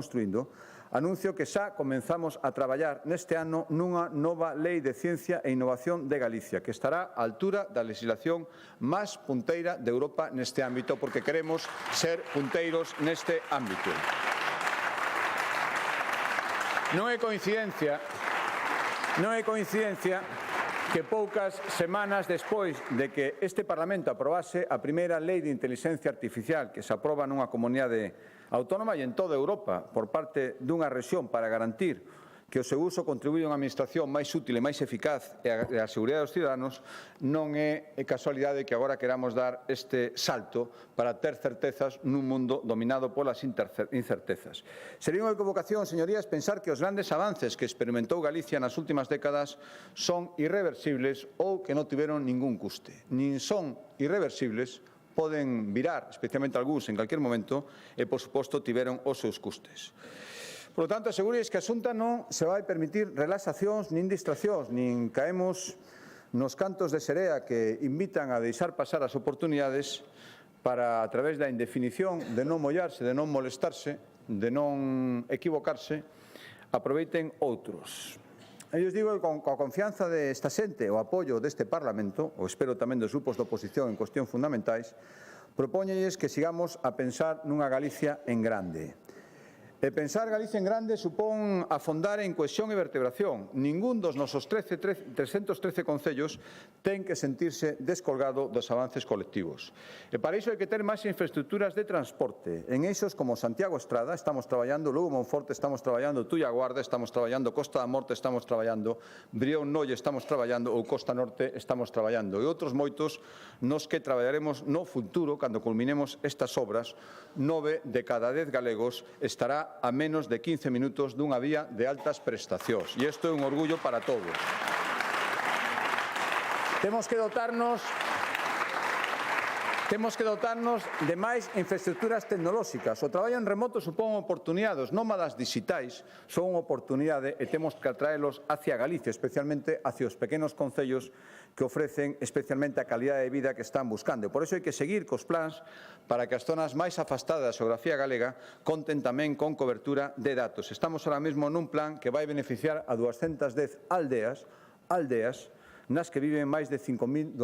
construindo, anuncio que xa comenzamos a traballar neste ano nunha nova Lei de Ciencia e Innovación de Galicia, que estará á altura da legislación máis punteira de Europa neste ámbito, porque queremos ser punteiros neste ámbito. Non é coincidencia que poucas semanas despois de que este Parlamento aprobase a primeira Lei de Inteligencia Artificial que se aproba nunha comunidade autónoma e en toda Europa por parte dunha rexión para garantir que o seu uso contribuye a unha administración máis útil e máis eficaz e a seguridade dos ciudadanos, non é casualidade que agora queramos dar este salto para ter certezas nun mundo dominado polas incertezas. Sería unha equivocación, señorías, pensar que os grandes avances que experimentou Galicia nas últimas décadas son irreversibles ou que non tiveron ningún custe. Nin son irreversibles, poden virar, especialmente algúns en calquer momento, e, por suposto, tiveron os seus custes. Por lo tanto, asegúrelles que a Xunta non se vai permitir relaxacións nin distraccións, nin caemos nos cantos de serea que invitan a deixar pasar as oportunidades para, a través da indefinición, de non mollarse, de non molestarse, de non equivocarse, aproveiten outros. Eu digo que con a confianza desta xente, o apoio deste Parlamento, o espero tamén dos grupos de oposición en cuestións fundamentais, propóñolles que sigamos a pensar nunha Galicia en grande. E pensar Galicia en grande supón afondar en cohesión e vertebración. Ningún dos nosos 313 concellos ten que sentirse descolgado dos avances colectivos. E para iso hai que ter máis infraestructuras de transporte. En eixos como Santiago Estrada estamos traballando, Lugo Monforte estamos traballando, Tuia Guarda estamos traballando, Costa da Morte estamos traballando, Brión Nolle estamos traballando ou Costa Norte estamos traballando. E outros moitos nos que traballaremos no futuro, cando culminemos estas obras, 9 de cada 10 galegos estará a menos de 15 minutos dunha vía de altas prestacións. E isto é un orgullo para todos. Temos que dotarnos de máis infraestructuras tecnolóxicas. O traballo en remoto supón oportunidades. Nómadas digitais son unha oportunidade e temos que atraelos hacia Galicia, especialmente hacia os pequenos concellos que ofrecen especialmente a calidade de vida que están buscando. Por iso hai que seguir cos plans para que as zonas máis afastadas da xeografía galega conten tamén con cobertura de datos. Estamos ahora mesmo nun plan que vai beneficiar a 210 aldeas nas que viven máis de 5.200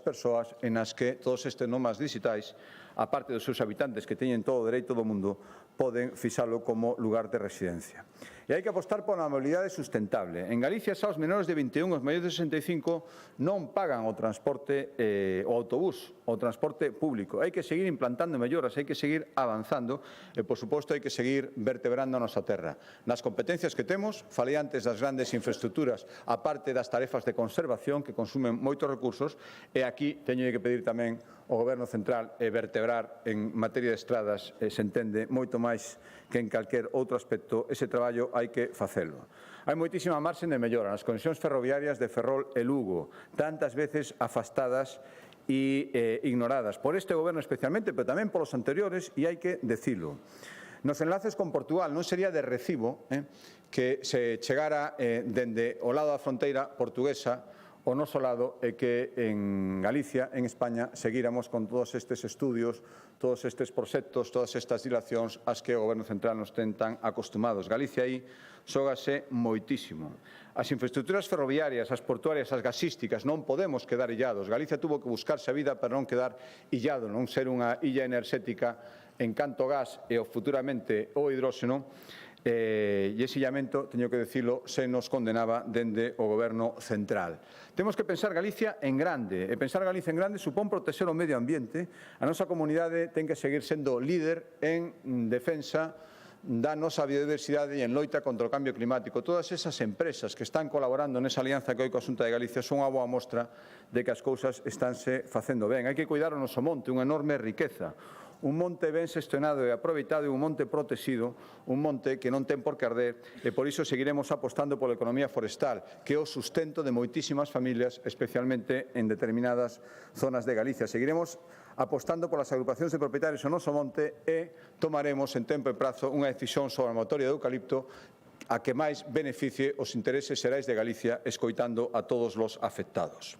persoas e nas que todos estes nómadas digitais, a parte dos seus habitantes que teñen todo o dereito do mundo, poden fixalo como lugar de residencia. E hai que apostar pola mobilidade sustentable. En Galicia, xa os menores de 21 e os maiores de 65 non pagan o transporte, o autobús, o transporte público. Hai que seguir implantando melloras, hai que seguir avanzando e, por suposto, hai que seguir vertebrando a nosa terra. Nas competencias que temos, falei antes das grandes infraestructuras, a parte das tarefas de conservación que consumen moitos recursos, e aquí teño que pedir tamén ao Goberno Central e vertebrar en materia de estradas, se entende moito máis que en calquer outro aspecto, ese traballo hai que facelo. Hai moitísima marxe de mellora nas conexións ferroviarias de Ferrol e Lugo, tantas veces afastadas e ignoradas por este Goberno especialmente, pero tamén polos anteriores, e hai que decilo. Nos enlaces con Portugal non sería de recibo que se chegara dende o lado da fronteira portuguesa o noso lado e que en Galicia, en España, seguíramos con todos estes estudios, todos estes proxectos, todas estas dilacións ás que o Goberno Central nos ten tan acostumados. Galicia aí xógase moitísimo. As infraestructuras ferroviarias, as portuarias, as gasísticas, non podemos quedar illados. Galicia tuvo que buscarse a vida para non quedar illado, non ser unha illa enerxética en canto gas e futuramente o hidróxeno. E ese illamento, teño que decirlo, se nos condenaba dende o Goberno Central. Temos que pensar Galicia en grande, e pensar Galicia en grande supón protexer o medio ambiente. A nosa comunidade ten que seguir sendo líder en defensa da nosa biodiversidade e en loita contra o cambio climático. Todas esas empresas que están colaborando nesa alianza que hai coa Xunta de Galicia son unha boa mostra de que as cousas estánse facendo ben. Hai que cuidar o noso monte, unha enorme riqueza. Un monte ben xestionado e aproveitado e un monte protegido, un monte que non ten por que arder, e por iso seguiremos apostando pola economía forestal, que é o sustento de moitísimas familias, especialmente en determinadas zonas de Galicia. Seguiremos apostando polas agrupacións de propietarios ao noso monte e tomaremos en tempo e prazo unha decisión sobre a moratoria do eucalipto a que máis beneficie os intereses xerais de Galicia, escoitando a todos os afectados.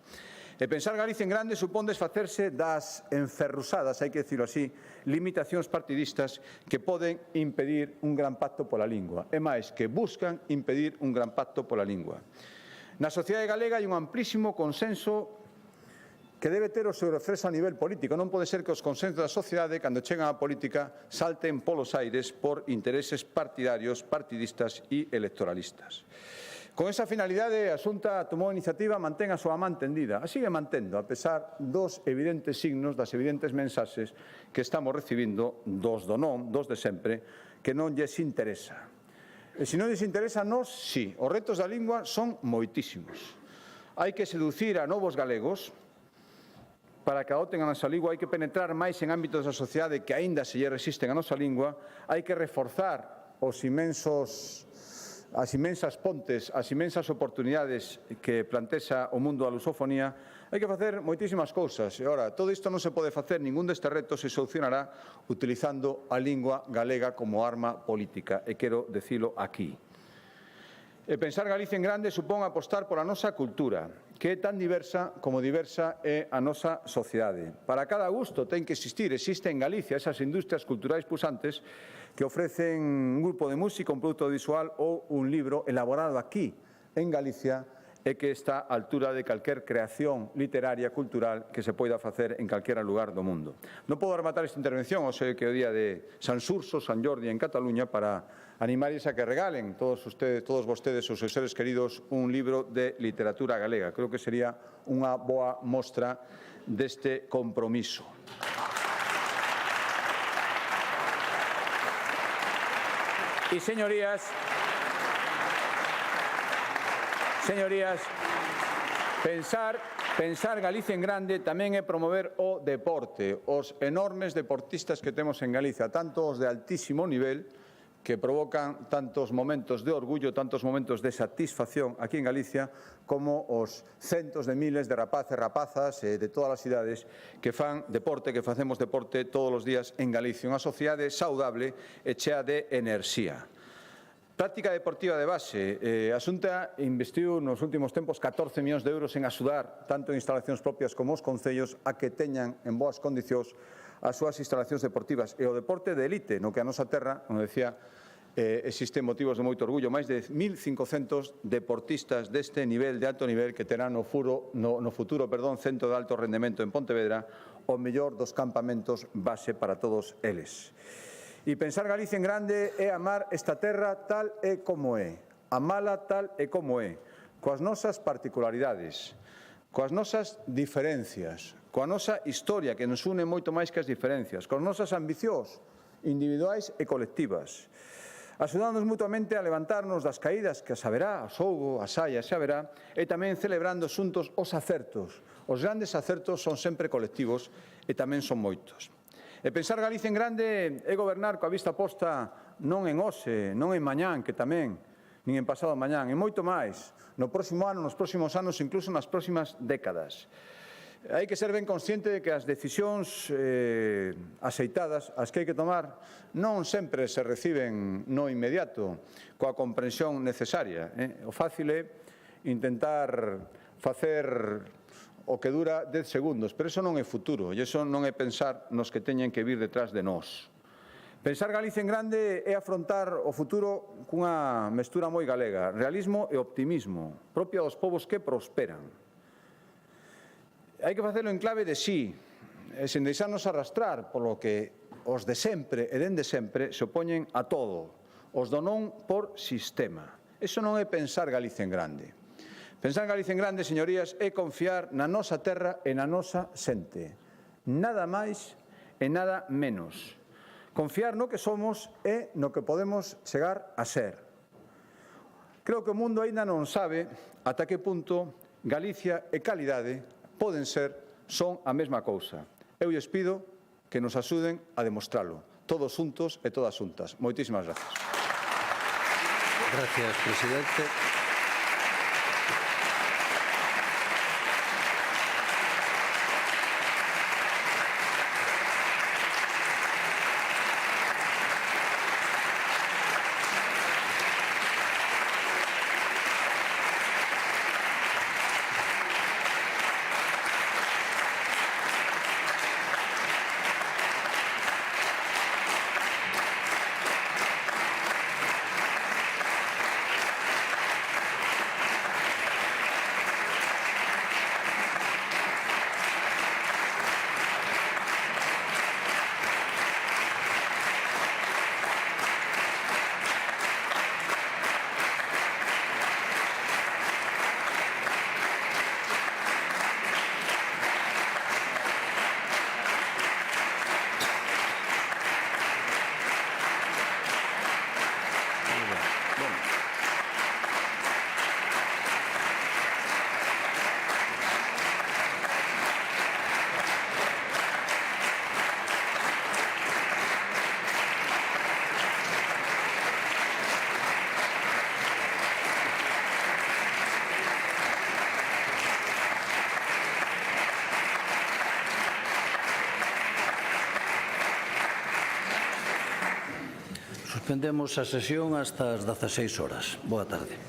E pensar Galicia en grande supón desfacerse das enferrusadas, hai que dicilo así, limitacións partidistas que poden impedir un gran pacto pola lingua, e máis, que buscan impedir un gran pacto pola lingua. Na sociedade galega hai un amplísimo consenso que debe ter o seu reflexo a nivel político. Non pode ser que os consensos da sociedade, cando chegan á política, salten polos aires por intereses partidarios, partidistas e electoralistas. Con esa finalidade, a Xunta tomou a iniciativa, mantén a súa man tendida. A sigue mantendo, a pesar dos evidentes signos, das evidentes mensaxes que estamos recibindo dos do non, dos de sempre, que non lles interesa. E se non lles interesa, nos, sí. Os retos da lingua son moitísimos. Hai que seducir a novos galegos para que adoten a nosa lingua, hai que penetrar máis en ámbitos da sociedade que aínda se lle resisten a nosa lingua, hai que reforzar as imensas pontes, as imensas oportunidades que plantexa o mundo da lusofonía, hai que facer moitísimas cousas. E, ora, todo isto non se pode facer, ningún destes retos se solucionará utilizando a lingua galega como arma política, e quero dicilo aquí. E pensar Galicia en grande supón apostar pola nosa cultura, que é tan diversa como diversa é a nosa sociedade. Para cada gusto ten que existir, existe en Galicia esas industrias culturais pusantes que ofrecen un grupo de música, un produto visual ou un libro elaborado aquí, en Galicia, e que está á altura de calquer creación literaria, cultural, que se poida facer en calquera lugar do mundo. Non podo rematar esta intervención, o sei que é o día de San Xurxo, San Jordi en Cataluña, para animarles a que regalen todos vostedes, os seus seres queridos, un libro de literatura galega. Creo que sería unha boa mostra deste compromiso. E, señorías, pensar Galicia en grande tamén é promover o deporte, os enormes deportistas que temos en Galicia, tanto os de altísimo nivel, que provocan tantos momentos de orgullo, tantos momentos de satisfacción aquí en Galicia, como os centos de miles de rapaces e rapazas de todas as idades que fan deporte, que facemos deporte todos os días en Galicia. Unha sociedade saudable e chea de enerxía. Práctica deportiva de base. A Xunta investiu nos últimos tempos 14 millóns de euros en axudar tanto en instalacións propias como os concellos a que teñan en boas condicións as súas instalacións deportivas. E o deporte de élite, no que a nosa terra, como decía, existen motivos de moito orgullo, máis de 1.500 deportistas deste nivel, de alto nivel, que terán no futuro centro de alto rendemento en Pontevedra, o mellor dos campamentos base para todos eles. E pensar Galicia en grande é amar esta terra tal e como é, amala tal e como é, coas nosas particularidades, coas nosas diferencias, coa nosa historia que nos une moito máis que as diferencias, coas nosas ambicións individuais e colectivas, axudándonos mutuamente a levantarnos das caídas que as haberá, as houbo, as hai, as haberá, e tamén celebrando xuntos os acertos. Os grandes acertos son sempre colectivos e tamén son moitos. E pensar Galicia en grande é gobernar coa vista posta non en hoxe, non en mañán, que tamén, nin en pasado mañán, e moito máis, no próximo ano, nos próximos anos, incluso nas próximas décadas. Hai que ser ben consciente de que as decisións axeitadas, as que hai que tomar, non sempre se reciben no inmediato, coa comprensión necesaria. O fácil é intentar facer o que dura 10 segundos, pero iso non é futuro, e iso non é pensar nos que teñen que vir detrás de nós. Pensar Galicia en grande é afrontar o futuro cunha mestura moi galega, realismo e optimismo, propia dos povos que prosperan. Hai que facelo en clave de sí, e sen deixarnos arrastrar polo que os de sempre e dende sempre se opoñen a todo, os do non por sistema. Iso non é pensar Galicia en grande. Pensar en Galicia en grande, señorías, é confiar na nosa terra e na nosa xente. Nada máis e nada menos. Confiar no que somos e no que podemos chegar a ser. Creo que o mundo aínda non sabe ata que punto Galicia e calidade son a mesma cousa. Eu lles pido que nos axuden a demostralo, todos xuntos e todas xuntas. Moitísimas gracias. Gracias, presidente. Suspendemos a sesión hasta as 16 horas. Boa tarde.